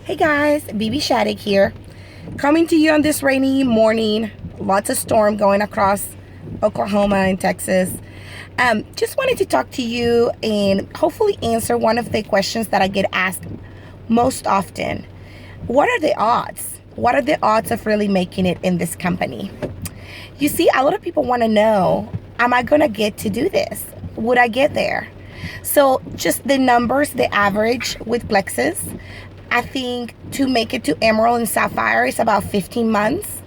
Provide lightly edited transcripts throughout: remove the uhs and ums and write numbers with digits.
Hey guys, Bibi Schadegg here, coming to you on this rainy morning. Lots of storm going across Oklahoma and Texas. Just wanted to talk to you and hopefully answer one of the questions that I get asked most often. What are the odds? What are the odds of really making it in this company? You see, a lot of people want to know, am I going to get to do this? Would I get there? So just the numbers, the average with Plexus, I think to make it to Emerald and Sapphire is about 15 months.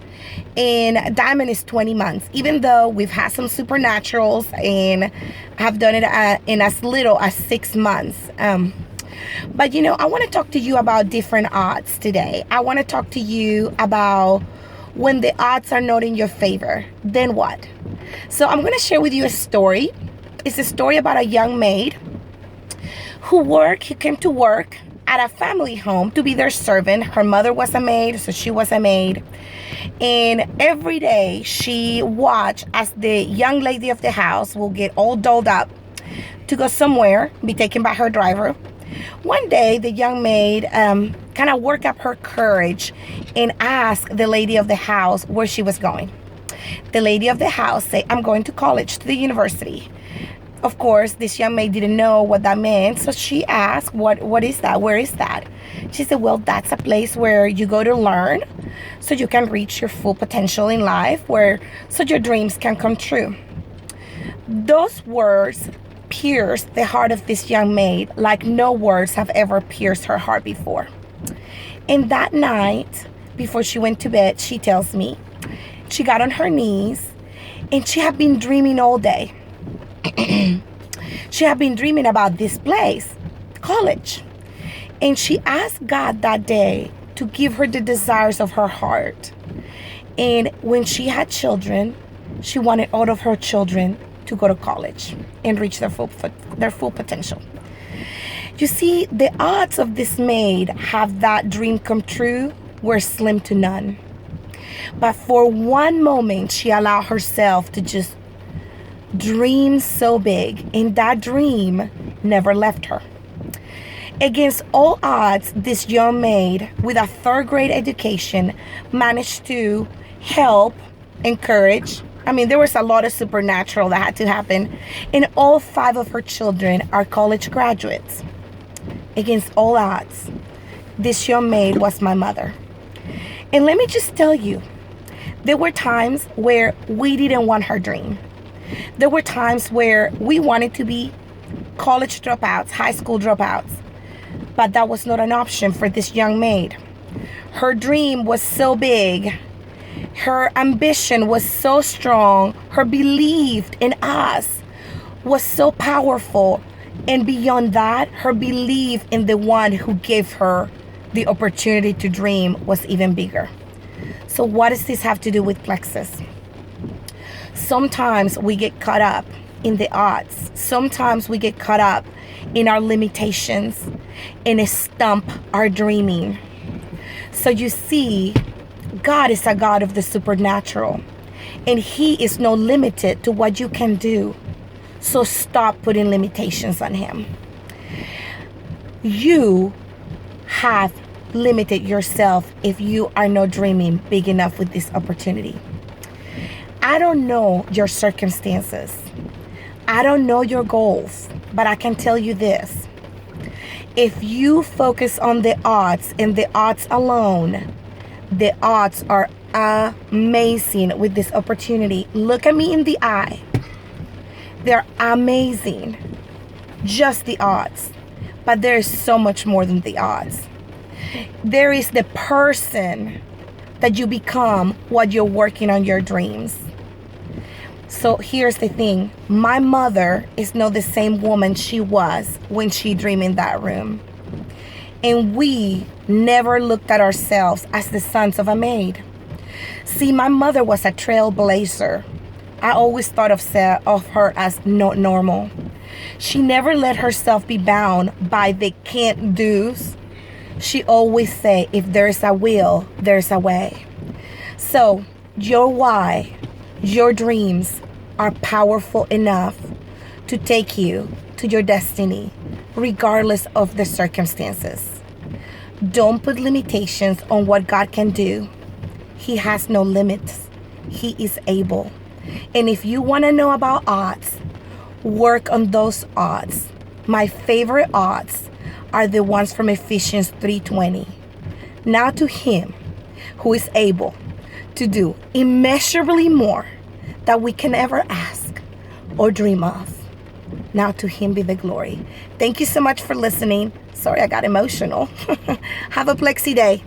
And Diamond is 20 months, even though we've had some supernaturals and have done it in as little as 6 months. But I want to talk to you about different odds today. I want to talk to you about when the odds are not in your favor, then what? So I'm going to share with you a story. It's a story about a young maid who came to work at a family home to be their servant. Her mother was a maid, so she was a maid. And every day she watched as the young lady of the house will get all dolled up to go somewhere, be taken by her driver. One day, the young maid kind of worked up her courage and asked the lady of the house where she was going. The lady of the house said, "I'm going to college, to the university." Of course, this young maid didn't know what that meant, so she asked, what is that? Where is that? She said, well, that's a place where you go to learn so you can reach your full potential in life, so your dreams can come true. Those words pierced the heart of this young maid like no words have ever pierced her heart before. And that night, before she went to bed, she tells me, she got on her knees and she had been dreaming all day. She had been dreaming about this place, college. And she asked God that day to give her the desires of her heart. And when she had children, she wanted all of her children to go to college and reach their full potential. You see, the odds of this maid have that dream come true were slim to none. But for one moment, she allowed herself to just dream so big, and that dream never left her. Against all odds, this young maid with a third grade education managed to help, encourage. There was a lot of supernatural that had to happen, and all 5 of her children are college graduates. Against all odds, this young maid was my mother. And let me just tell you, there were times where we didn't want her dream. There were times where we wanted to be college dropouts, high school dropouts, but that was not an option for this young maid. Her dream was so big. Her ambition was so strong. Her belief in us was so powerful. And beyond that, her belief in the one who gave her the opportunity to dream was even bigger. So what does this have to do with Plexus? Sometimes we get caught up in the odds. Sometimes we get caught up in our limitations and stump our dreaming. So you see, God is a God of the supernatural, and He is no limited to what you can do. So stop putting limitations on Him. You have limited yourself if you are not dreaming big enough with this opportunity. I don't know your circumstances. I don't know your goals, but I can tell you this. If you focus on the odds and the odds alone, the odds are amazing with this opportunity. Look at me in the eye. They're amazing. Just the odds. But there is so much more than the odds. There is the person that you become while you're working on your dreams. So here's the thing. My mother is not the same woman she was when she dreamed in that room. And we never looked at ourselves as the sons of a maid. See, my mother was a trailblazer. I always thought of her as not normal. She never let herself be bound by the can't do's. She always say, if there's a will, there's a way. So your why, your dreams are powerful enough to take you to your destiny, regardless of the circumstances. Don't put limitations on what God can do. He has no limits. He is able. And if you want to know about odds, work on those odds. My favorite odds are the ones from Ephesians 3:20. Now to him who is able to do immeasurably more than we can ever ask or dream of. Now to him be the glory. Thank you so much for listening. Sorry I got emotional. Have a Plexi day.